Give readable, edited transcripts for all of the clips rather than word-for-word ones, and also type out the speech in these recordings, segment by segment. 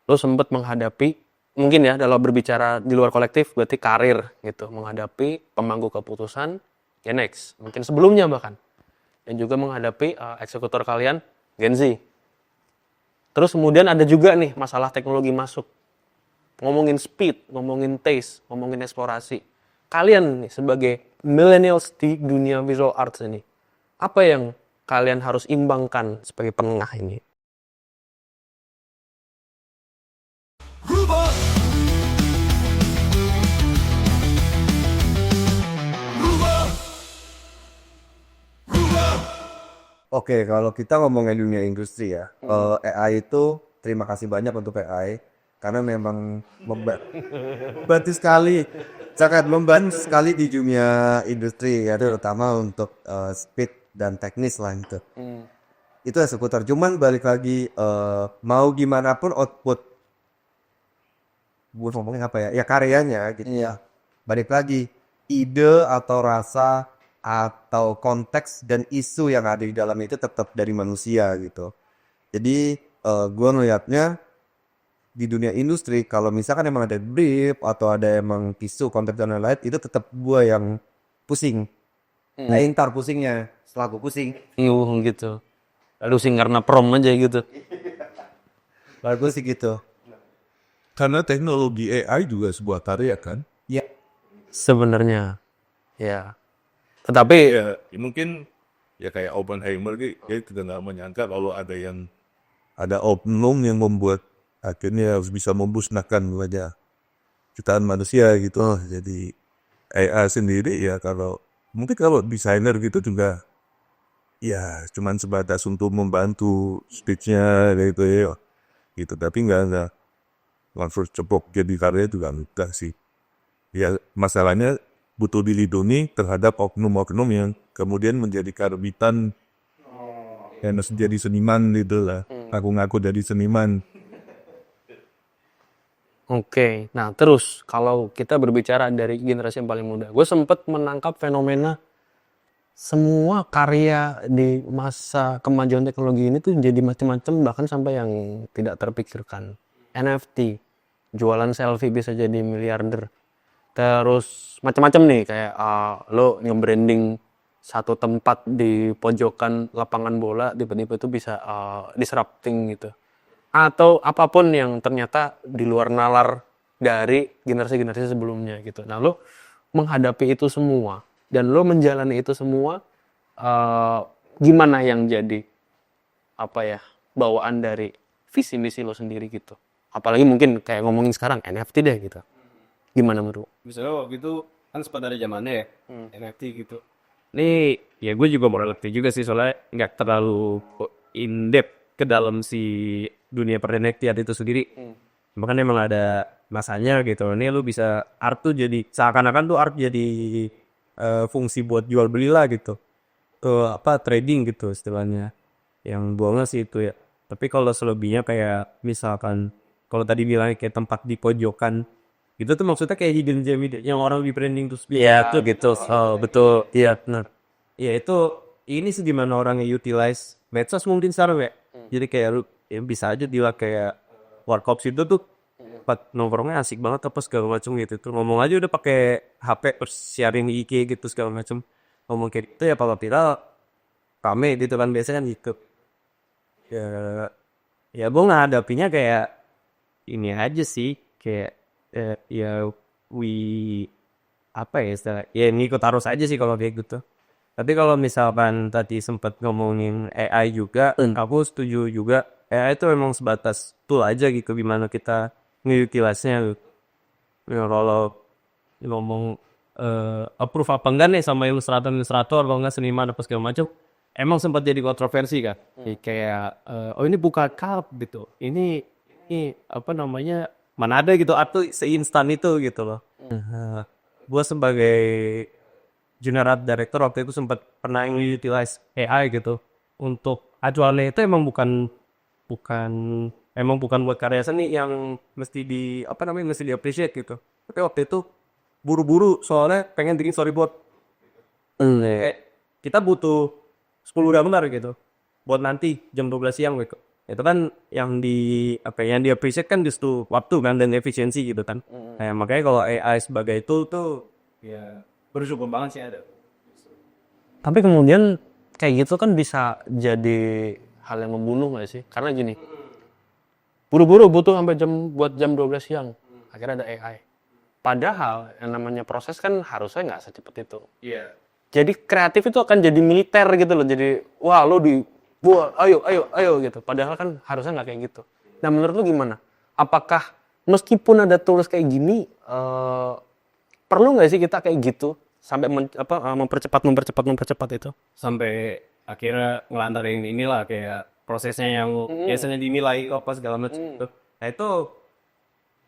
lo sempet menghadapi, mungkin ya kalau berbicara di luar kolektif berarti karir gitu, menghadapi pemangku keputusan Gen X, mungkin sebelumnya bahkan, dan juga menghadapi eksekutor kalian Gen Z. Terus kemudian ada juga nih masalah teknologi masuk, ngomongin speed, ngomongin taste, ngomongin eksplorasi. Kalian nih sebagai millennials di dunia visual arts ini, apa yang kalian harus imbangkan sebagai penengah ini? Oke, kalau kita ngomongin dunia industri ya, AI itu terima kasih banyak untuk AI karena memang membantu sekali, sangat membantu sekali di dunia industri ya, terutama untuk speed dan teknis lah gitu. Itu eksekutor. Cuman balik lagi mau gimana pun output, gue ngomongin apa ya, ya karyanya gitu ya. Balik lagi ide atau rasa atau konteks dan isu yang ada di dalam itu tetap dari manusia gitu. Jadi gue ngelihatnya di dunia industri kalau misalkan emang ada brief atau ada emang isu konteks dan lain-lain itu tetap gue yang pusing. Nah, ntar pusingnya setelah gue pusing Gitu. Lalu sing karena prom aja gitu. baru gue sih gitu. Karena teknologi AI juga sebuah karya kan. Ya, Sebenarnya, ya. Tetapi Ya mungkin ya kayak Oppenheimer gitu, ya kita nggak menyangka kalau ada oknum yang membuat akhirnya harus bisa memusnahkan wajah jutaan manusia gitu. Jadi AI sendiri ya mungkin kalau desainer gitu juga ya cuman sebatas untuk membantu speech-nya gitu ya gitu, tapi nggak langsung ceplok jadi karya juga enggak sih. Ya masalahnya butuh dilindungi terhadap oknum-oknum yang kemudian menjadi karbitan yang jadi seniman gitu lah, ngaku-ngaku jadi seniman. Oke, nah terus kalau kita berbicara dari generasi yang paling muda, gue sempet menangkap fenomena semua karya di masa kemajuan teknologi ini tuh jadi macam-macam, bahkan sampai yang tidak terpikirkan. NFT, jualan selfie bisa jadi miliarder. Terus macam-macam nih kayak lo nge-branding satu tempat di pojokan lapangan bola tiba-tiba itu bisa disrupting gitu. Atau apapun yang ternyata di luar nalar dari generasi-generasi sebelumnya gitu. Nah, lo menghadapi itu semua dan lo menjalani itu semua, gimana yang jadi apa ya bawaan dari visi misi lo sendiri gitu. Apalagi mungkin kayak ngomongin sekarang NFT deh gitu. Gimana menurut? Misalnya waktu itu kan sempat ada zamannya ya NFT gitu. Ini ya gue juga mau ngerti juga sih soalnya nggak terlalu in depth ke dalam si dunia per-NFT itu sendiri. Bahkan emang ada masanya gitu. Ini lu bisa art tuh jadi seakan-akan tuh art jadi fungsi buat jual beli lah gitu. Trading gitu istilahnya. Yang buangnya sih itu ya. Tapi kalau selebihnya kayak misalkan kalau tadi bilangnya kayak tempat di pojokan itu tuh maksudnya kayak hidden gem yang orang di branding terus Iya tuh gitu. Betul. Iya benar. ya itu ini sih gimana orang utilize medsos mungkin sekarang ya. Jadi kayak lu ya bisa aja dia kayak warkop itu tuh tempat nongkrongnya asik banget apa segala macam gitu tuh ngomong aja udah pakai HP terus sharing di IG gitu segala macam ngomong kayak gitu ya kalau viral rame gitu kan biasanya kan gitu ya ya gue ngadapinya kayak ini aja sih kayak ya we apa ya istilah ya ngikut arus aja sih kalau kayak gitu. Tapi kalau misalkan tadi sempat ngomongin AI juga, aku setuju juga AI itu memang sebatas tool aja gitu gimana kita nge-utilize-nya. Ya, kalau ngomong approve apa enggak nih sama ilustrator kalau enggak seniman apa segala macam, emang sempat jadi kontroversi kan. Kayak oh ini bukan cup gitu. Ini apa namanya? Mana ada gitu art tuh seinstan itu gitu loh. Gue sebagai junior art director waktu itu sempat pernah utilize AI gitu untuk acuannya itu emang bukan emang bukan buat karya seni yang mesti di apa namanya mesti di appreciate gitu. Tapi waktu itu buru-buru soalnya pengen bikin storyboard. Kita butuh 10 gambar gitu buat nanti jam 12 siang gitu. Itu kan yang yang di appreciate kan justru waktu kan dan efisiensi gitu kan. Nah, makanya kalau AI sebagai tool tuh ya bersyukur banget sih ada. Tapi kemudian kayak gitu kan bisa jadi hal yang membunuh nggak sih? Karena gini, buru-buru butuh sampai buat jam 12 siang. Akhirnya ada AI. Padahal yang namanya proses kan harusnya nggak secepat itu. Iya. Jadi kreatif itu akan jadi militer gitu loh. Jadi wah lo buat ayo gitu. Padahal kan harusnya nggak kayak gitu. Nah menurut lu gimana? Apakah meskipun ada tools kayak gini, perlu nggak sih kita kayak gitu sampai mempercepat itu? Sampai akhirnya ngelantarin inilah kayak prosesnya yang biasanya dinilai apa segala macam gitu. Nah itu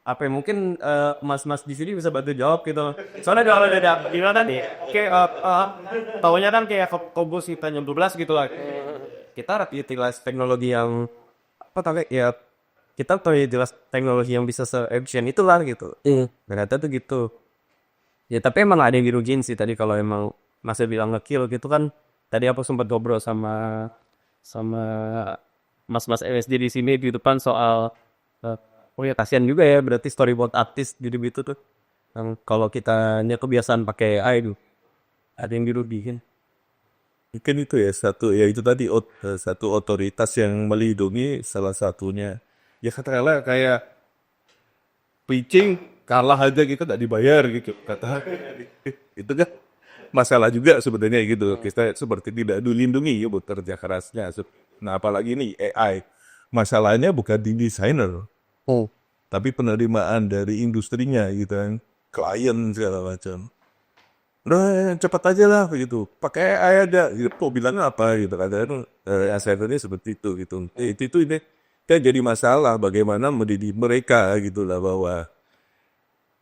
apa ya, mungkin mas-mas di sini bisa bantu jawab gitu. Soalnya kalau ada gimana tadi kayak taunya kan kayak kobus kita jam 12 gitu lah. Kita utilize teknologi yang apa tau ya, kita tahu jelas teknologi yang bisa se-efisien itulah gitu. Ternyata tuh gitu. Ya tapi emang ada yang dirugiin sih tadi kalau emang masih bilang nge-kill gitu kan. Tadi aku sempat ngobrol sama mas-mas MSD di sini di depan soal oh ya kasihan juga ya berarti storyboard artis gitu-gitu tuh. Kalau kita kebiasaan pakai AI tuh ada yang dirugiin. Mungkin itu ya itu tadi satu otoritas yang melindungi salah satunya. Ya katakanlah kayak pitching kalah aja kita tidak dibayar gitu kata itu kan masalah juga sebenarnya gitu. Kita seperti tidak dilindungi ya buat kerja kerasnya. Nah apalagi ini AI masalahnya bukan di desainer tapi penerimaan dari industrinya gitu kan, klien segala macam. Udah cepat aja lah begitu, pakai AI ada, gitu. Kok bilangnya apa gitu kadang asserternya seperti itu gitu. Itu ini kan jadi masalah bagaimana mendidik mereka gitu lah bahwa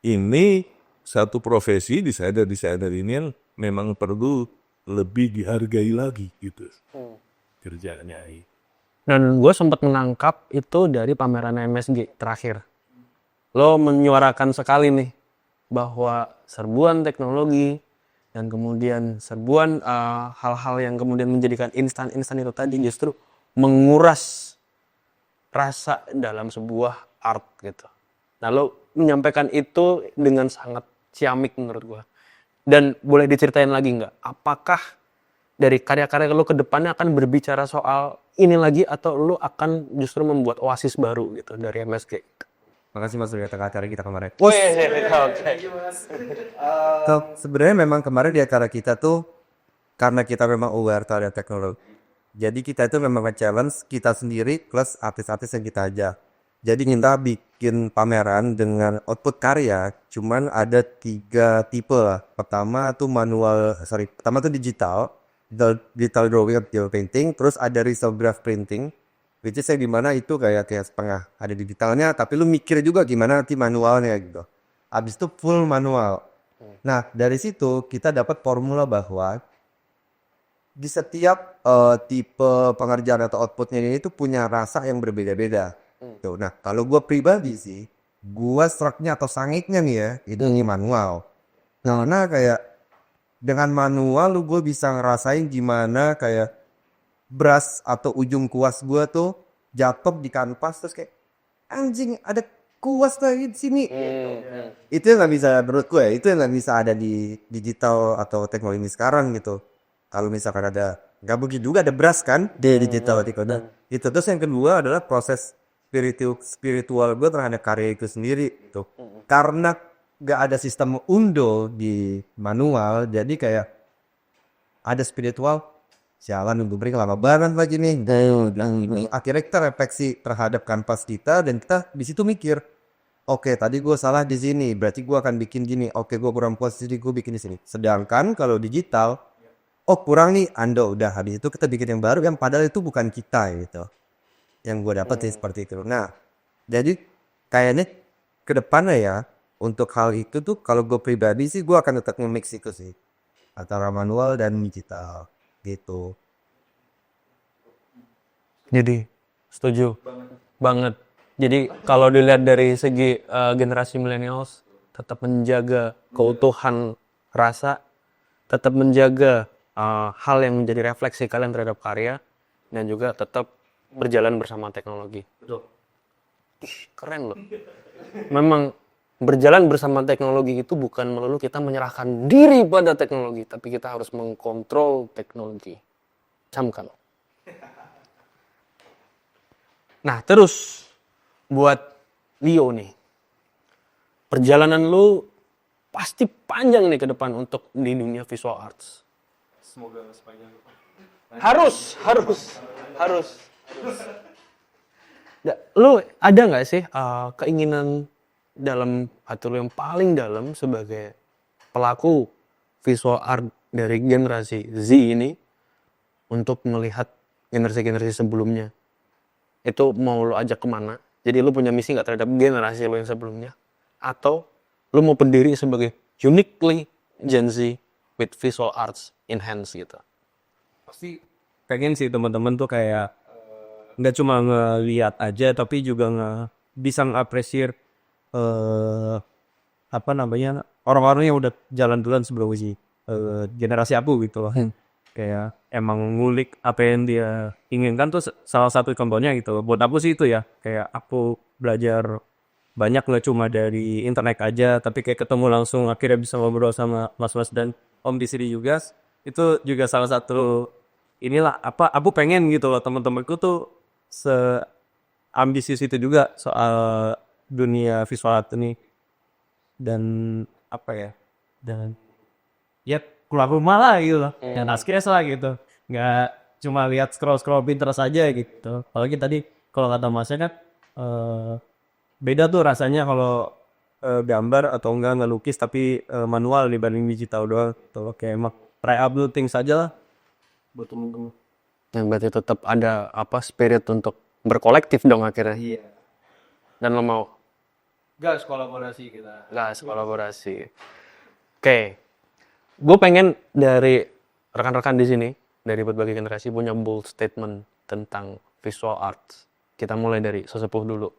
ini satu profesi desainer ini yang memang perlu lebih dihargai lagi gitu kerjanya. Dan gue sempat menangkap itu dari pameran MSG terakhir. Lo menyuarakan sekali nih bahwa serbuan teknologi dan kemudian serbuan hal-hal yang kemudian menjadikan instan itu tadi justru menguras rasa dalam sebuah art gitu. Nah lo menyampaikan itu dengan sangat ciamik menurut gue. Dan boleh diceritain lagi nggak? Apakah dari karya-karya lo ke depannya akan berbicara soal ini lagi atau lo akan justru membuat oasis baru gitu dari MSG? Makasih Mas udah datang ke acara kita kemarin. Oh iya, oke. Sebenarnya memang kemarin di acara kita tuh karena kita memang aware terhadap teknologi. Jadi kita itu memang challenge kita sendiri plus artis-artis yang kita ajak. Jadi kita bikin pameran dengan output karya, cuman ada 3 tipe lah. Pertama tuh pertama tuh digital drawing atau painting, terus ada risograph printing, which is yang dimana itu kayak setengah ada digitalnya, tapi lu mikir juga gimana nanti manualnya gitu. Abis itu full manual. Nah dari situ kita dapat formula bahwa di setiap tipe pengerjaan atau outputnya ini tuh punya rasa yang berbeda-beda. Tuh, nah kalau gue pribadi sih, gue struknya atau sangitnya nih ya, itu ini manual. Nah kayak dengan manual gue bisa ngerasain gimana kayak brush atau ujung kuas gue tuh jatuh di kanvas terus kayak anjing ada kuas lagi di sini. Itu yang nggak bisa menurut gue, itu yang nggak bisa ada di digital atau teknologi sekarang gitu. Kalau misalkan ada, nggak begitu juga ada brush kan di digital itu. Terus yang kedua adalah proses spiritual gue terhadap karya itu sendiri tuh. Karena gak ada sistem undo di manual, jadi kayak ada spiritual sialan untuk beri lama banget lagi nih. Akhirnya kita refleksi terhadap kanvas kita dan kita di situ mikir, oke, tadi gue salah di sini, berarti gue akan bikin gini. Oke, gue kurang puas jadi gue bikin di sini. Sedangkan kalau digital, kurang nih, udah habis itu kita bikin yang baru yang padahal itu bukan kita gitu. Yang gue dapet sih seperti itu. Nah, jadi kayaknya ke depannya ya untuk hal itu tuh kalau gue pribadi sih gue akan tetap nge-mix itu sih antara manual dan digital gitu. Jadi setuju banget. Jadi kalau dilihat dari segi generasi millennials tetap menjaga keutuhan rasa, tetap menjaga hal yang menjadi refleksi kalian terhadap karya, dan juga tetap berjalan bersama teknologi. Ih, keren loh. Memang berjalan bersama teknologi itu bukan melulu kita menyerahkan diri pada teknologi, tapi kita harus mengkontrol teknologi. Camkan. Nah, terus buat Leo nih. Perjalanan lu pasti panjang nih ke depan untuk di dunia visual arts. Semoga sepanjang. Harus. Lu ada nggak sih keinginan dalam hati lu yang paling dalam sebagai pelaku visual art dari generasi Z ini untuk melihat generasi-generasi sebelumnya? Itu mau lu ajak kemana? Jadi lu punya misi nggak terhadap generasi lu yang sebelumnya? Atau lu mau berdiri sebagai uniquely Gen Z with visual arts in hands gitu? Pasti pengen sih teman-teman tuh kayak nggak cuma ngeliat aja tapi juga bisa ngapresiasi apa namanya orang-orang yang udah jalan duluan sebelum si generasi aku gitu loh. Kayak emang ngulik apa yang dia inginkan tuh salah satu contohnya gitu. Buat aku sih itu ya, kayak aku belajar banyak nggak cuma dari internet aja, tapi kayak ketemu langsung akhirnya bisa ngobrol sama mas-mas dan om di sini juga. Itu juga salah satu inilah apa aku pengen gitu loh, teman-temanku tuh seambisius itu juga soal dunia visual art ini. Dan apa ya, dan ya keluar rumah lah gitu loh, dan askes lah gitu, nggak cuma lihat scroll Pinterest aja gitu. Apalagi tadi kalau kata masnya kan beda tuh rasanya kalau gambar atau enggak ngelukis tapi manual dibanding digital doang tuh. Kayak emang try uploading saja lah buat temen-temen. Yang berarti tetap ada apa spirit untuk berkolektif dong akhirnya. Iya, Dan lo mau gas kolaborasi kita. gas kolaborasi. Oke. Gue pengen dari rekan-rekan di sini dari berbagai generasi punya bold statement tentang visual arts. Kita mulai dari sesepuh dulu.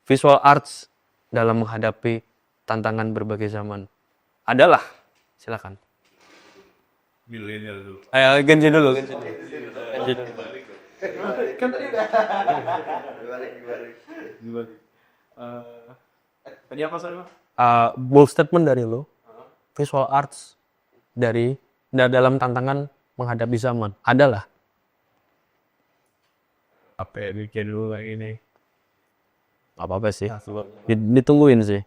Visual arts dalam menghadapi tantangan berbagai zaman adalah, silakan. Milenial dulu. Ayo Genji dulu. Tadi apa soalnya? Bold statement dari lo, visual arts dalam tantangan menghadapi zaman adalah Apa ya, bikin dulu kayak gini. apa sih? Ditungguin sih.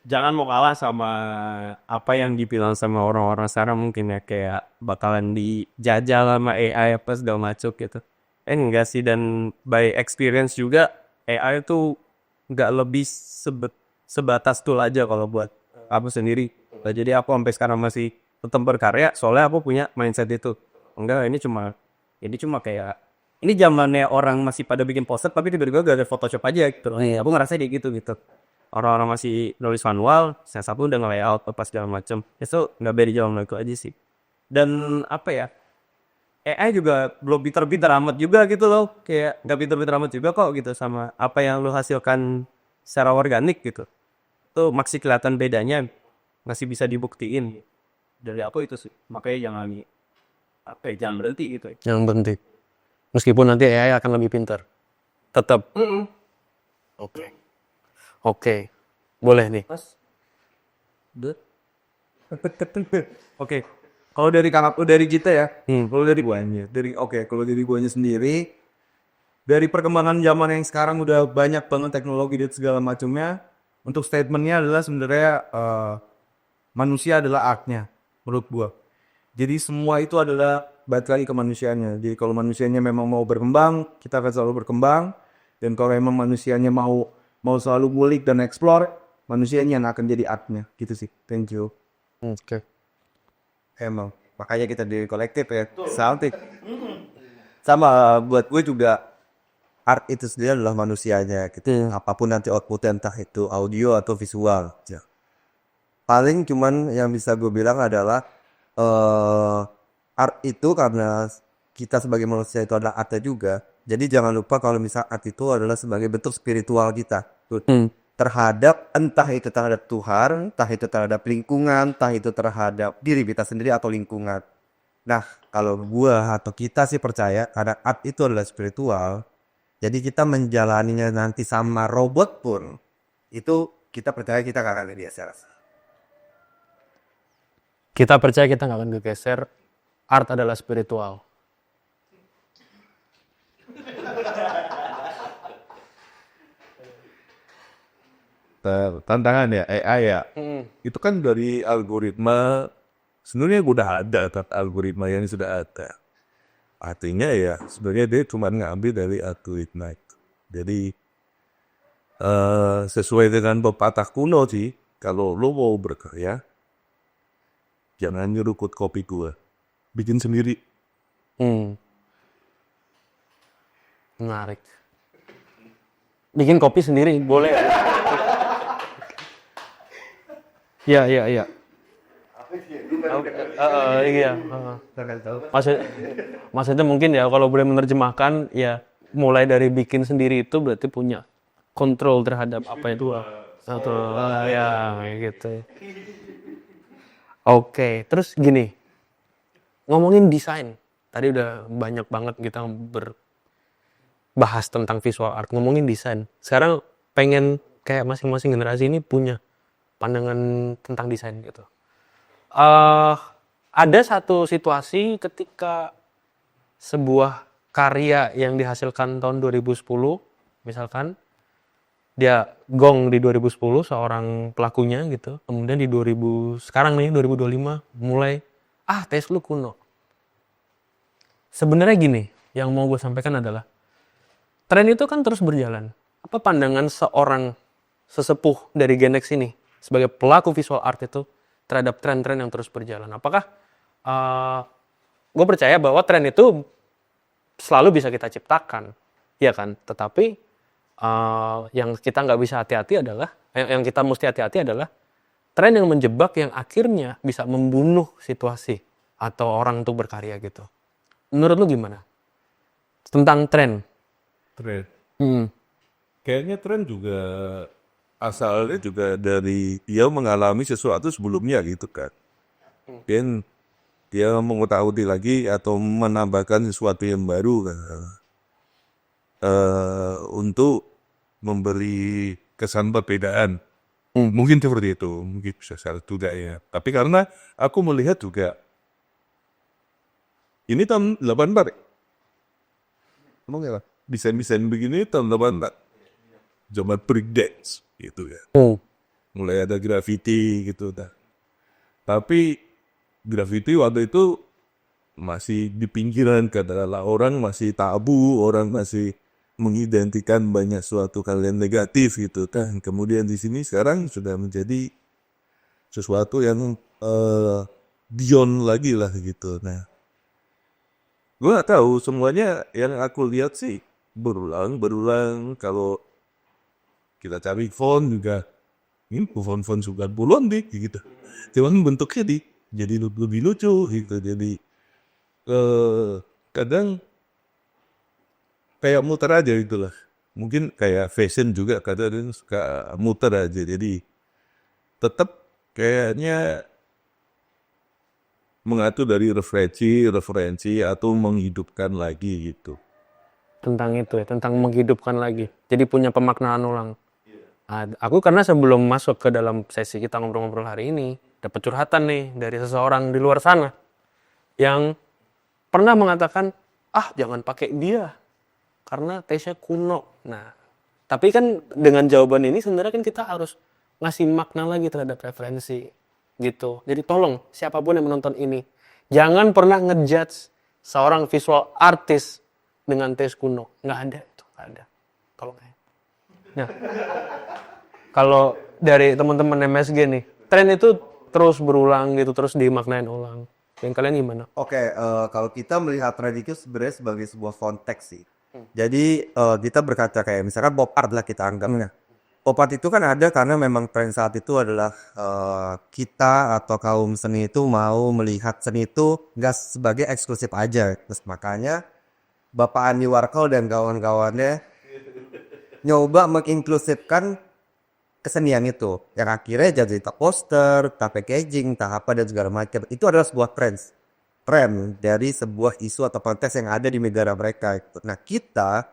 Jangan mau kalah sama apa yang dibilang sama orang-orang sekarang mungkin ya, kayak bakalan dijajah sama AI apa segala macam gitu. Enggak sih, dan by experience juga AI itu nggak lebih sebatas tool aja kalau buat aku sendiri. Nah, jadi aku sampai sekarang masih tetap berkarya soalnya aku punya mindset itu. Enggak, ini cuma kayak ini zamannya orang masih pada bikin poster tapi tiba-tiba gak ada Photoshop aja gitu. Aku ngerasa dia gitu. Orang-orang masih nulis manual, saya sapu udah nge-layout apa segala macam. Itu nggak beda zaman itu aja sih. Dan apa ya, AI juga belum pintar-pintar amat juga gitu loh. Kayak nggak pintar-pintar amat juga kok gitu sama apa yang lo hasilkan secara organik gitu. Itu masih kelihatan bedanya, masih bisa dibuktiin. Dari aku itu sih. Makanya jangan berhenti gitu. Yang penting. Meskipun nanti AI akan lebih pintar. Tetap. Oke. Boleh nih. Oke, kalau dari dari kita ya, kalau dari guanya, kalau dari guanya sendiri, dari perkembangan zaman yang sekarang udah banyak banget teknologi dan segala macamnya. Untuk statementnya adalah sebenarnya manusia adalah artnya, menurut gua. Jadi semua itu adalah balik lagi ke manusianya. Jadi kalau manusianya memang mau berkembang, kita akan selalu berkembang. Dan kalau memang manusianya mau selalu ngulik dan explore, manusianya yang akan jadi artnya, gitu sih. Thank you. Oke. Emang makanya kita di kolektif ya, saltik. Sama buat gue juga art itu sendiri adalah manusianya gitu. Apapun nanti outputnya, entah itu audio atau visual. Ya. Paling cuman yang bisa gue bilang adalah art itu karena kita sebagai manusia itu adalah artnya juga. Jadi jangan lupa kalau misal art itu adalah sebagai bentuk spiritual kita terhadap entah itu terhadap Tuhan, entah itu terhadap lingkungan, entah itu terhadap diri kita sendiri atau lingkungan. Nah, kalau gua atau kita sih percaya karena art itu adalah spiritual, jadi kita menjalaninya nanti sama robot pun, itu kita percaya kita gak akan geser. Kita percaya kita nggak akan kegeser. Art adalah spiritual. Tantangan ya AI ya. Itu kan dari algoritma sebenarnya udah ada algoritma yang sudah ada. Artinya ya sebenarnya dia cuma ngambil dari algoritma itu. Jadi sesuai dengan pepatah kuno sih, kalau lo mau berkarya jangan nyerukut kopi gua, bikin sendiri. Menarik. Bikin kopi sendiri boleh. Iya. Iya. Maksudnya mungkin ya kalau boleh menerjemahkan ya mulai dari bikin sendiri itu berarti punya kontrol terhadap apa itu atau ya kayak gitu. Oke, terus gini. Ngomongin desain. Tadi udah banyak banget kita berbahas tentang visual art, ngomongin desain. Sekarang pengen kayak masing-masing generasi ini punya pandangan tentang desain gitu. Ada satu situasi ketika sebuah karya yang dihasilkan tahun 2010, misalkan dia gong di 2010 seorang pelakunya gitu, kemudian di 2000 sekarang nih 2025 mulai tes lu kuno. Sebenarnya gini, yang mau gue sampaikan adalah tren itu kan terus berjalan. Apa pandangan seorang sesepuh dari Gen X ini sebagai pelaku visual art itu terhadap tren-tren yang terus berjalan? Apakah gue percaya bahwa tren itu selalu bisa kita ciptakan, ya kan? Tetapi yang kita nggak bisa hati-hati adalah, yang kita mesti hati-hati adalah tren yang menjebak yang akhirnya bisa membunuh situasi atau orang untuk berkarya gitu. Menurut lu gimana? Tentang tren? Tren. Kayaknya tren juga asalnya juga dari dia mengalami sesuatu sebelumnya gitu kan. Mungkin dia mengetahui lagi atau menambahkan sesuatu yang baru kan. Untuk memberi kesan perbedaan. Mungkin seperti itu, mungkin bisa salah juga ya. Tapi karena aku melihat juga ini tahun 84 ya? Emang ya, desain-desain begini tahun 84. Zaman breakdance gitu ya. Mulai ada graffiti gitu. Tapi graffiti waktu itu masih di pinggiran, katakanlah orang masih tabu, orang masih mengidentikan banyak suatu hal yang negatif gitu kan. Kemudian di sini sekarang sudah menjadi sesuatu yang beyond lagi lah gitu. Nah, gue gak tahu, semuanya yang aku lihat sih berulang. Kalau kita cari font juga, ini font suka bulan deh gitu. Cuman bentuknya jadi lebih lucu gitu. Jadi kadang kayak muter aja gitu lah. Mungkin kayak fashion juga kadang suka muter aja. Jadi tetap kayaknya mengatur dari referensi atau menghidupkan lagi gitu. Tentang itu ya, tentang menghidupkan lagi. Jadi punya pemaknaan ulang. Aku karena sebelum masuk ke dalam sesi kita ngobrol-ngobrol hari ini, dapat curhatan nih dari seseorang di luar sana yang pernah mengatakan, jangan pakai dia karena taste-nya kuno. Nah, tapi kan dengan jawaban ini sebenarnya kan kita harus ngasih makna lagi terhadap referensi gitu. Jadi tolong siapapun yang menonton ini, jangan pernah ngejudge seorang visual artist dengan taste kuno. Nggak ada itu, nggak ada. Tolong ya. Nah, kalau dari teman-teman MSG nih, tren itu terus berulang gitu, terus dimaknain ulang. Yang kalian gimana? Oke, kalau kita melihat tren itu sebenarnya sebagai sebuah konteks sih. Jadi kita berkaca kayak misalkan pop art lah kita anggapnya. Pop art itu kan ada karena memang tren saat itu adalah kita atau kaum seni itu mau melihat seni itu nggak sebagai eksklusif aja. Terus makanya Bapak Andy Warhol dan kawan-kawannya nyoba menginklusifkan kesenian itu. Yang akhirnya jadi tak poster, tak packaging, tak apa dan segala macam. Itu adalah sebuah tren. tren dari sebuah isu atau konteks yang ada di negara mereka gitu. Nah, kita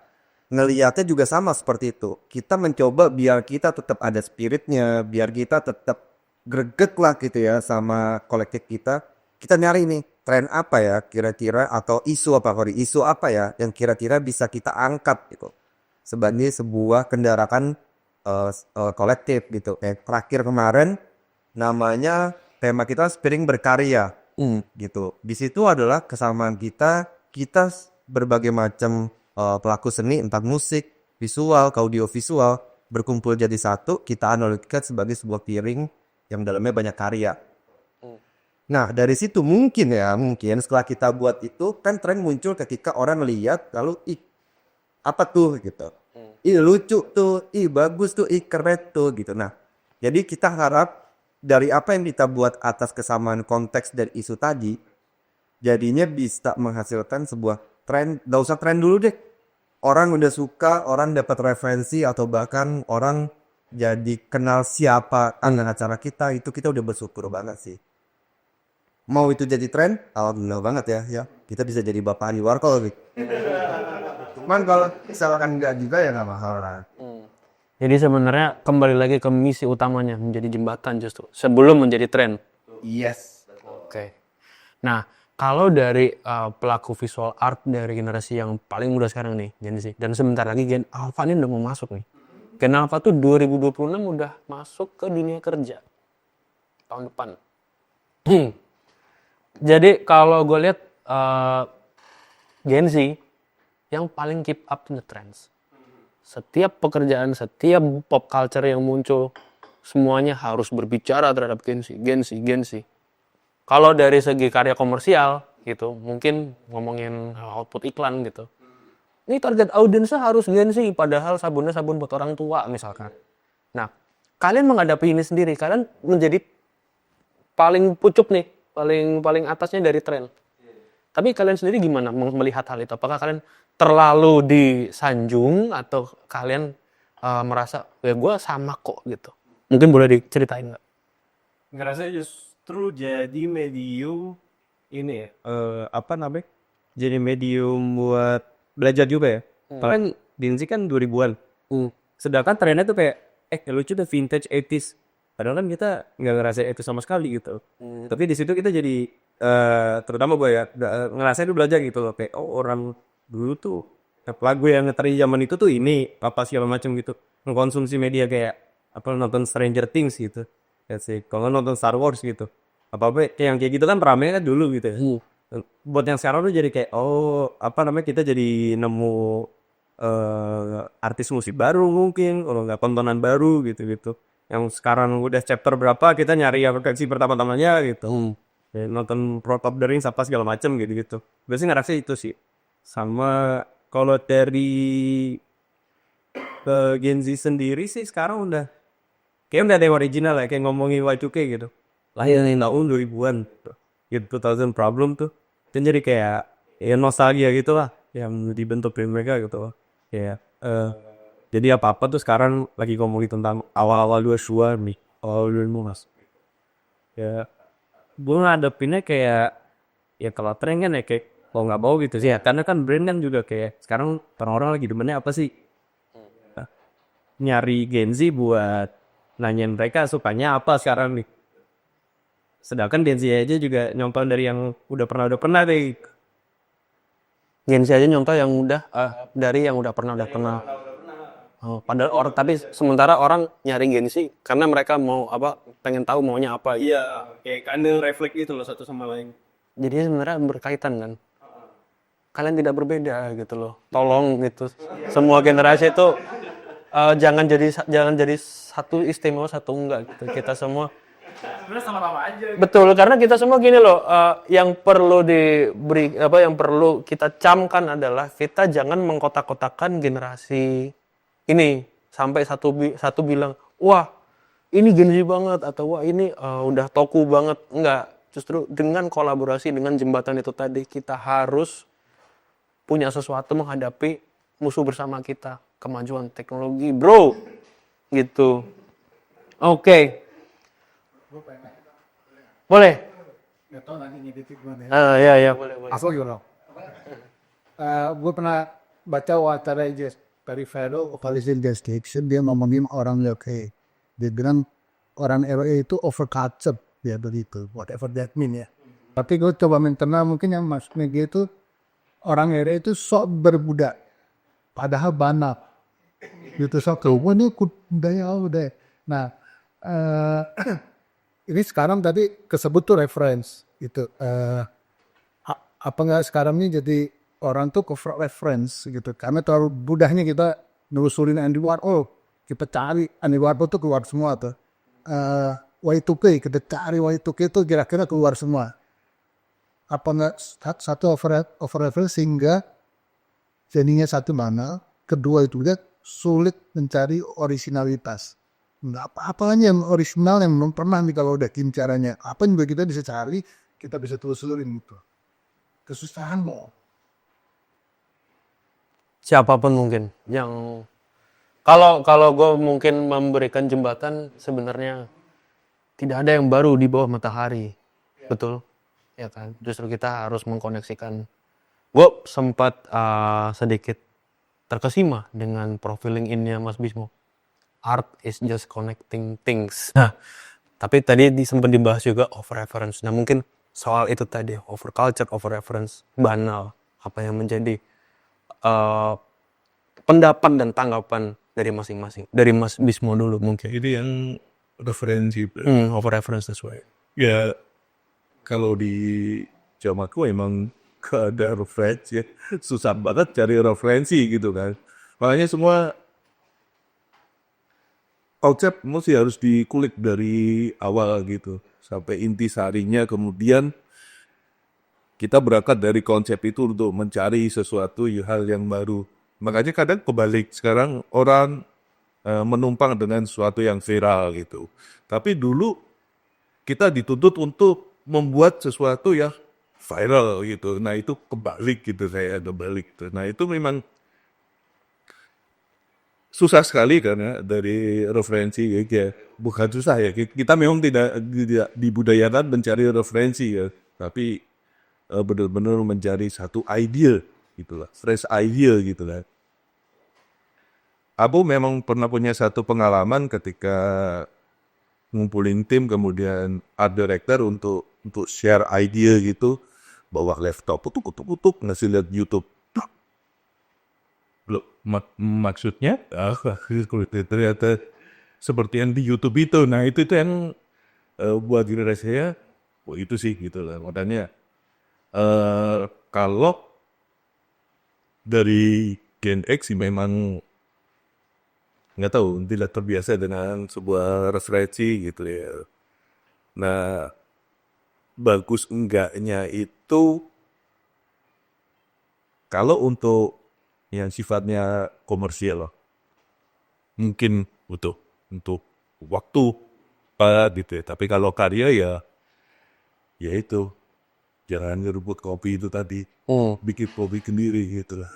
ngelihatnya juga sama seperti itu. Kita mencoba biar kita tetap ada spiritnya, biar kita tetap greget lah gitu ya sama kolektif kita. Kita nyari nih tren apa ya kira-kira, atau isu apa ya yang kira-kira bisa kita angkat gitu sebagai sebuah kendaraan kolektif gitu. Kayak terakhir kemarin namanya tema kita Spiring Berkarya gitu. Di situ adalah kesamaan kita berbagai macam pelaku seni, entah musik, visual, audio visual berkumpul jadi satu, kita analogikan sebagai sebuah piring yang dalamnya banyak karya. Nah, dari situ mungkin setelah kita buat itu kan tren muncul ketika orang lihat lalu apa tuh gitu. Lucu tuh, bagus tuh, keren tuh gitu. Nah, jadi kita harap dari apa yang kita buat atas kesamaan konteks dan isu tadi, jadinya bisa menghasilkan sebuah tren. Gak usah tren dulu deh. Orang udah suka, orang dapat referensi, atau bahkan orang jadi kenal siapa dengan acara kita, itu kita udah bersyukur banget sih. Mau itu jadi tren, alhamdulillah banget ya. Kita bisa jadi bapak di warkol gitu. Cuman kalau misalkan enggak juga ya nggak masalah. Jadi sebenarnya kembali lagi ke misi utamanya, menjadi jembatan justru sebelum menjadi tren. Yes. Oke. Nah, kalau dari pelaku visual art dari generasi yang paling muda sekarang nih, Gen Z, dan sebentar lagi Gen Alpha ini udah mau masuk nih. Gen Alpha tuh 2026 udah masuk ke dunia kerja tahun depan. Jadi kalau gue lihat Gen Z yang paling keep up to the trends. Setiap pekerjaan, setiap pop culture yang muncul, semuanya harus berbicara terhadap Gen Z. Kalau dari segi karya komersial gitu, mungkin ngomongin output iklan gitu. Ini target audiensnya harus Gen Z, padahal sabunnya sabun buat orang tua misalkan. Nah, kalian menghadapi ini sendiri, kalian menjadi paling pucuk nih, paling atasnya dari tren. Tapi kalian sendiri gimana melihat hal itu? Apakah kalian terlalu disanjung atau kalian merasa ya gue sama kok gitu? Mungkin boleh diceritain nggak? Ngerasa justru jadi medium ini ya, jadi medium buat belajar juga ya. Kan Gen Z kan 2000-an. Sedangkan trennya tuh kayak lucu deh vintage 80s. Padahal kan kita nggak ngerasa itu sama sekali gitu. Tapi di situ kita jadi terutama gue ya ngerasa itu belajar gitu loh, kayak orang dulu tuh lagu yang ngeteri zaman itu tuh ini apa segala macam gitu, mengkonsumsi media kayak nonton Stranger Things gitu ya sih, kalau nonton Star Wars gitu kayak yang kayak gitu kan ramai kan dulu gitu ya. Buat yang sekarang tuh jadi kayak kita jadi nemu artis musik baru mungkin, kalau nggak tontonan baru gitu yang sekarang udah chapter berapa kita nyari yang versi pertama-tamanya gitu. Ya, nonton Lord of the Rings apa segala macem gitu. Biasanya ngerasa itu sih. Sama kalau dari Gen Z sendiri sih sekarang udah ada yang original ya, kayak ngomongin Y2K gitu. Lahir di tahun 2000-an gitu, 2000 problem tuh. Dan jadi kayak nostalgia gitu lah yang dibentuk dari mereka gitu. Kayak jadi apa-apa tuh sekarang lagi ngomongin tentang awal-awal 2000-an nih, awal 2000 mas. Ya, gue ngadepinnya kayak ya kalau tren kan ya kayak mau nggak mau gitu sih ya, karena kan brand kan juga kayak sekarang orang-orang lagi demennya apa sih, nyari Gen Z buat nanyain mereka sukanya apa sekarang nih. Sedangkan Gen Z aja juga nyontoh dari yang udah pernah deh. Gen Z aja nyontoh yang udah dari yang udah pernah. Padahal tapi sementara orang nyari Gen Z karena mereka mau pengen tahu maunya apa. Iya, kayak kadang refleks itu loh satu sama lain. Jadi sebenarnya berkaitan kan. Kalian tidak berbeda gitu loh. Tolong gitu. Semua generasi itu jangan jadi satu istimewa satu enggak gitu. Kita semua sebenarnya sama-sama aja. Betul, karena kita semua gini loh, yang perlu yang perlu kita camkan adalah kita jangan mengkotak-kotakan generasi ini sampai satu bilang, wah ini Gen Z banget atau wah ini udah toku banget. Enggak, justru dengan kolaborasi dengan jembatan itu tadi kita harus punya sesuatu menghadapi musuh bersama kita, kemajuan teknologi, bro. Gitu. Oke. Boleh. Gak tau nanti ngeditin gimana ya. Ya boleh. Asal gimana? Gue pernah baca wawancara dari Vero Palestine Gas Station, dia ngomongin orang LA. Dia bilang orang LA itu overculture, ya begitu, whatever that mean ya. Tapi gue coba menterna mungkin yang maksudnya dia itu orang LA itu sok berbudak, padahal banal. Gitu sok wah ini budaya udah. Nah, ini sekarang tadi kesebut tuh reference gitu. Apa nggak sekarang ini jadi orang tuh ke reference gitu, karena terlalu mudahnya kita nelusurin Andy Warhol, kita cari Andy Warhol tuh keluar semua tuh. Y2K, kita cari Y2K itu kira-kira keluar semua. Apa nggak satu over reference sehingga jadinya satu mana, kedua itu juga sulit mencari originalitas. Nggak apa-apanya yang original yang belum pernah nih kalau udah kim caranya. Apa yang juga kita bisa cari, kita bisa telusurin gitu. Kesusahan mau. Siapapun mungkin yang kalau gue mungkin memberikan jembatan, sebenarnya tidak ada yang baru di bawah matahari, betul ya kan? Justru kita harus mengkoneksikan. Gue sempat sedikit terkesima dengan profiling in-nya Mas Bismo. Art is just connecting things. Nah, tapi tadi sempat dibahas juga over reference. Nah, mungkin soal itu tadi, over culture, over reference, banal. Apa yang menjadi pendapat dan tanggapan dari masing-masing. Dari Mas Bismo dulu mungkin. Ini yang referensi. Over reference, that's why. Ya, kalau di jamaku emang gak ada referensi ya. Susah banget cari referensi gitu kan. Makanya semua konsep mesti harus dikulik dari awal gitu. Sampai inti sarinya, kemudian kita berangkat dari konsep itu untuk mencari sesuatu hal yang baru. Makanya kadang kebalik, sekarang orang menumpang dengan sesuatu yang viral gitu. Tapi dulu kita dituntut untuk membuat sesuatu yang viral gitu. Nah itu kebalik gitu, saya kebalik. Nah itu memang susah sekali karena dari referensi ya. Bukan susah ya, kita memang tidak dibudayakan mencari referensi ya. Tapi benar-benar mencari satu idea gitulah, fresh idea gitu lah. Aku memang pernah punya satu pengalaman ketika ngumpulin tim, kemudian art director untuk share idea gitu, bawa laptop, utuk ngasih lihat YouTube. Loh, maksudnya ternyata seperti yang di YouTube itu. Nah itu yang buat generasi saya, itu sih gitu lah. Makanya kalau dari Gen X sih memang nggak tahu, tidak terbiasa dengan sebuah referensi gitu ya. Nah, bagus enggaknya itu kalau untuk yang sifatnya komersial mungkin butuh untuk waktu gitu ya. Tapi kalau karya ya itu. Jangan ngerebut kopi itu tadi, bikin kopi sendiri gitu lah.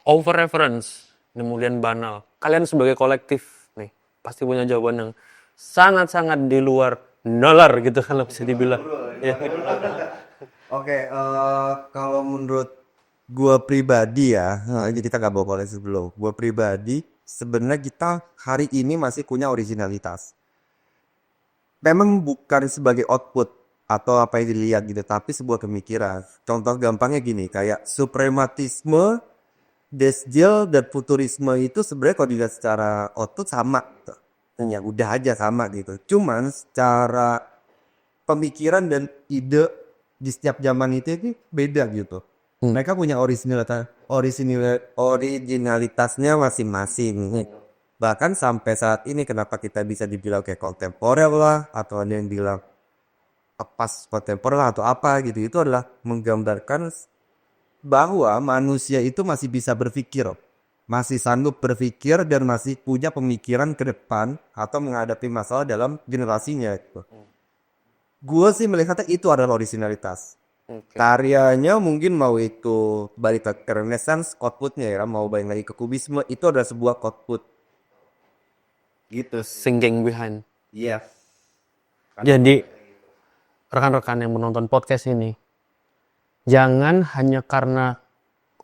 Over reference, kemudian banal. Kalian sebagai kolektif nih, pasti punya jawaban yang sangat-sangat di luar nalar gitu kalau bisa dibilang. Ya. Oke, kalau menurut gua pribadi ya, ini kita nggak bawa koleksi dulu. Gua pribadi, sebenarnya kita hari ini masih punya originalitas. Memang bukan sebagai output atau apa yang dilihat gitu, tapi sebuah pemikiran. Contoh gampangnya gini, kayak suprematisme, desjil, dan futurisme itu sebenarnya kalau dilihat secara output sama. Ya udah aja sama gitu. Cuman secara pemikiran dan ide di setiap zaman itu beda gitu. Mereka punya originalitasnya masing-masing. Bahkan sampai saat ini kenapa kita bisa dibilang kayak kontemporer lah, atau ada yang bilang pas kontemporer atau apa gitu, itu adalah menggambarkan bahwa manusia itu masih bisa berpikir, masih sanggup berpikir dan masih punya pemikiran ke depan atau menghadapi masalah dalam generasinya gitu. Gue sih melihatnya itu adalah originalitas. Karyanya mungkin mau itu balik ke Renaissance, outputnya ya, mau balik lagi ke kubisme, itu adalah sebuah output gitu. Thinking behind. Iya. Jadi rekan-rekan yang menonton podcast ini, jangan hanya karena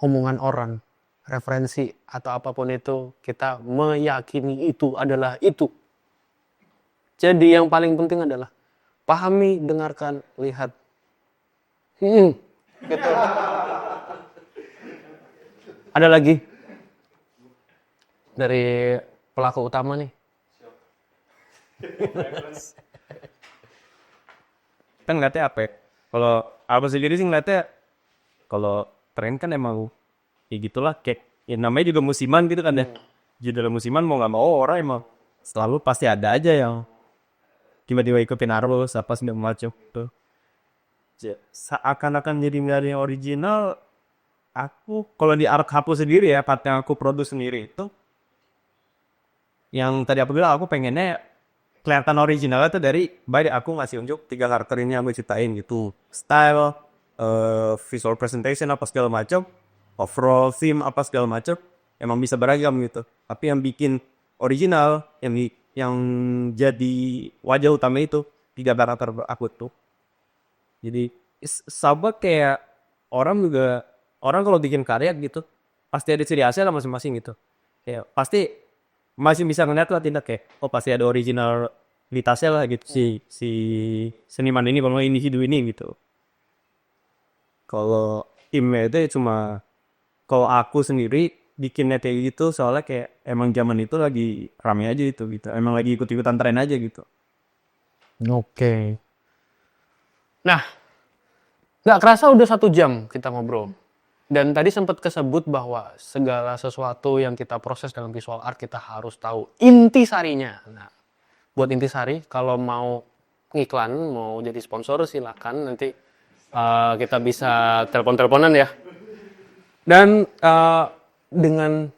omongan orang, referensi atau apapun itu, kita meyakini itu adalah itu. Jadi yang paling penting adalah pahami, dengarkan, lihat. Gitu. Ada lagi dari pelaku utama nih. Kita ngeliatnya apa ya? Kalau apa sendiri sih ngeliatnya, kalau tren kan emang ya gitulah, kayak ya namanya juga musiman gitu kan ya. Jadi dalam musiman mau nggak mau orang emang selalu pasti ada aja yang tiba-tiba ikutin arus apa segala macam tuh. Seakan-akan jadi nggak ada yang original. Aku kalau di Ark Hapu sendiri ya, part yang aku produce sendiri itu, yang tadi aku bilang aku pengennya kelihatan originalnya tuh dari baik aku ngasih unjuk 3 karakter ini aku ceritain gitu, style, visual presentation apa segala macam, overall theme apa segala macam, emang bisa beragam gitu. Tapi yang bikin original, yang jadi wajah utama itu 3 karakter aku tuh. Jadi sama kayak orang kalau bikin karya gitu pasti ada ciri khasnya lah masing-masing gitu. Kayak pasti masih bisa ngeliat lah tindak kayak pasti ada originalitasnya lah gitu si seniman ini, kalau individu ini gitu. Kalau timnya itu cuma, kalau aku sendiri bikinnya kayak gitu soalnya kayak emang zaman itu lagi rame aja gitu, emang lagi ikut-ikutan tren aja gitu. Oke. Nah, nggak kerasa udah 1 jam kita ngobrol. Dan tadi sempat kesebut bahwa segala sesuatu yang kita proses dalam visual art kita harus tahu intisarinya. Nah, buat intisari kalau mau ngiklan, mau jadi sponsor silakan, nanti kita bisa telepon-teleponan ya. Dan dengan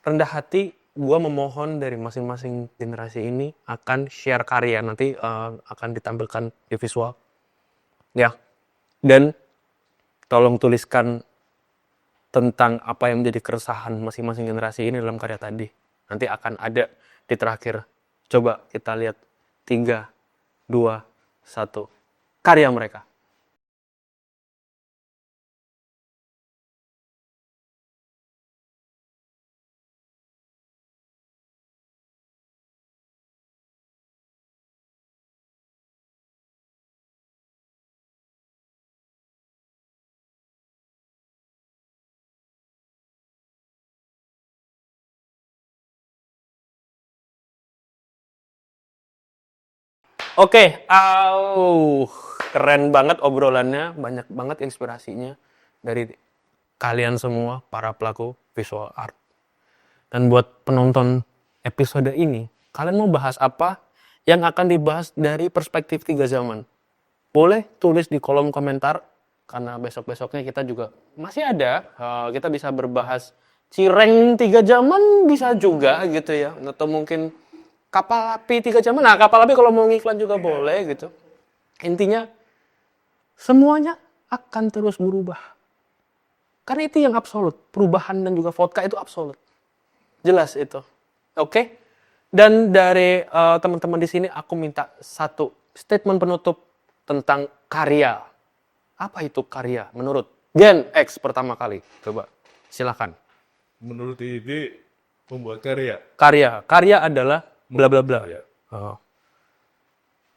rendah hati gue memohon dari masing-masing generasi ini akan share karya, nanti akan ditampilkan di visual ya. Dan tolong tuliskan tentang apa yang menjadi keresahan masing-masing generasi ini dalam karya tadi. Nanti akan ada di terakhir. Coba kita lihat 3, 2, 1. Karya mereka. Oke, keren banget obrolannya, banyak banget inspirasinya dari kalian semua, para pelaku visual art. Dan buat penonton episode ini, kalian mau bahas apa yang akan dibahas dari perspektif 3 zaman? Boleh tulis di kolom komentar, karena besok-besoknya kita juga masih ada, kita bisa berbahas cireng 3 zaman bisa juga gitu ya, atau mungkin kapal api 3 zaman. Nah, kapal api kalau mau ngiklan juga boleh gitu. Intinya semuanya akan terus berubah. Karena itu yang absolut. Perubahan dan juga vodka itu absolut. Jelas itu. Oke? Dan dari teman-teman di sini aku minta 1 statement penutup tentang karya. Apa itu karya menurut Gen X pertama kali? Coba silakan. Menurut ide membuat karya. Karya adalah bla bla bla. Ya. Oh.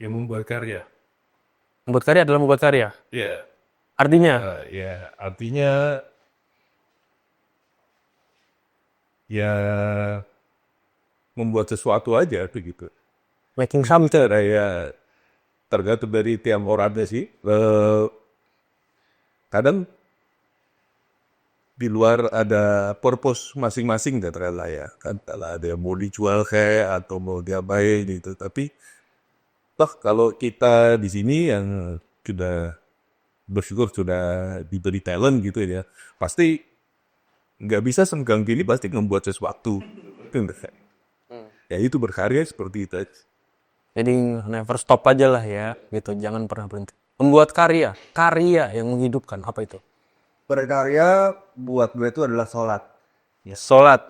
Yang membuat karya. Membuat karya adalah membuat karya. Ya. Artinya Ya, artinya ya membuat sesuatu aja begitu. making something. Ya tergantung dari tiap orangnya sih. Kadang di luar ada purpose masing-masing katakanlah ya. Kan kalau ada yang mau dijual kayak atau mau diapain gitu. Tapi toh kalau kita di sini yang sudah bersyukur sudah diberi talent gitu ya, pasti nggak bisa senggang gini, pasti membuat sesuatu. Ya itu berkarya seperti itu. Jadi never stop aja lah ya, gitu. Jangan pernah berhenti. Membuat karya yang menghidupkan, apa itu? Berkarya buat gue itu adalah sholat Sholat.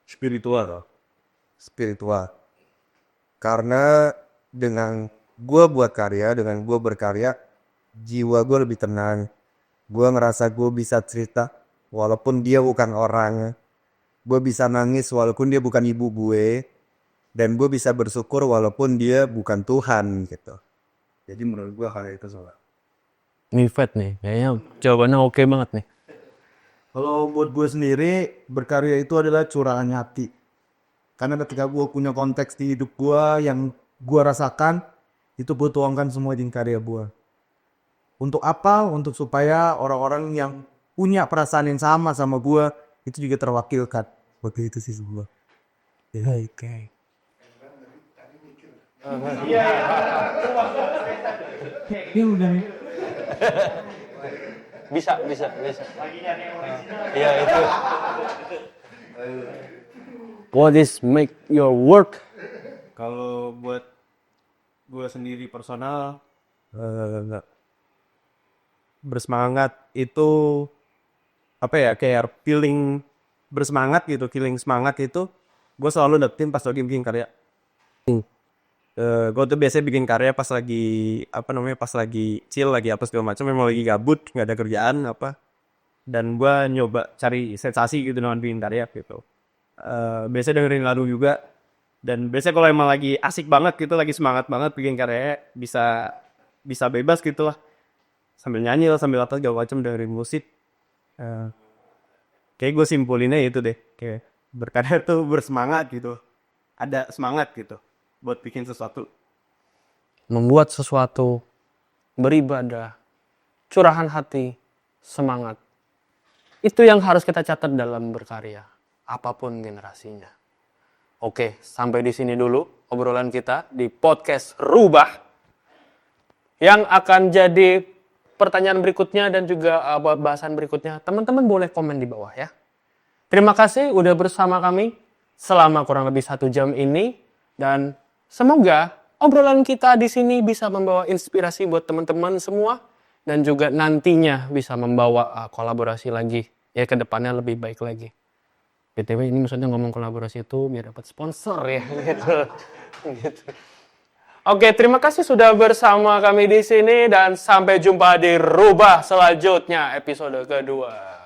Spiritual. spiritual. Karena dengan gue buat karya, dengan gue berkarya, jiwa gue lebih tenang. Gue ngerasa gue bisa cerita walaupun dia bukan orang. Gue bisa nangis walaupun dia bukan ibu gue. Dan gue bisa bersyukur walaupun dia bukan Tuhan gitu. Jadi menurut gue hal itu soal. Mifet nih, kayaknya jawabannya oke banget nih. Kalau buat gue sendiri, berkarya itu adalah curahan hati. Karena ketika gue punya konteks di hidup gue yang gue rasakan, itu gue tuangkan semua di karya gue. Untuk apa? Untuk supaya orang-orang yang punya perasaan yang sama gue, itu juga terwakilkan. Seperti itu sih gue. Ya, oke. Bisa. Iya itu. What is make your work? Kalau buat gue sendiri personal, bersemangat itu apa ya, kayak feeling bersemangat gitu, feeling semangat itu gue selalu dapetin pas lagi bikin karya. Gue tuh biasanya bikin karya pas lagi pas lagi chill, lagi apa segala macam, memang lagi gabut, nggak ada kerjaan apa, dan gue nyoba cari sensasi gitu dengan bikin karya gitu. Biasanya dengerin lagu juga, dan biasanya kalau emang lagi asik banget gitu, lagi semangat banget bikin karya, bisa bebas gitu lah, sambil nyanyi lah, sambil apa segala macam, dengerin musik. Kayak gue simpulinnya itu deh, kayak berkarya tuh bersemangat gitu, ada semangat gitu buat bikin sesuatu. Membuat sesuatu, beribadah, curahan hati, semangat. Itu yang harus kita catat dalam berkarya, apapun generasinya. Oke, sampai di sini dulu obrolan kita di podcast Rubah. Yang akan jadi pertanyaan berikutnya dan juga bahasan berikutnya, teman-teman boleh komen di bawah ya. Terima kasih udah bersama kami selama kurang lebih 1 jam ini, dan semoga obrolan kita di sini bisa membawa inspirasi buat teman-teman semua, dan juga nantinya bisa membawa kolaborasi lagi ya, ke depannya lebih baik lagi. BTW ini maksudnya ngomong kolaborasi itu biar dapat sponsor ya gitu. Oke, terima kasih sudah bersama kami di sini, dan sampai jumpa di Rubah selanjutnya episode kedua.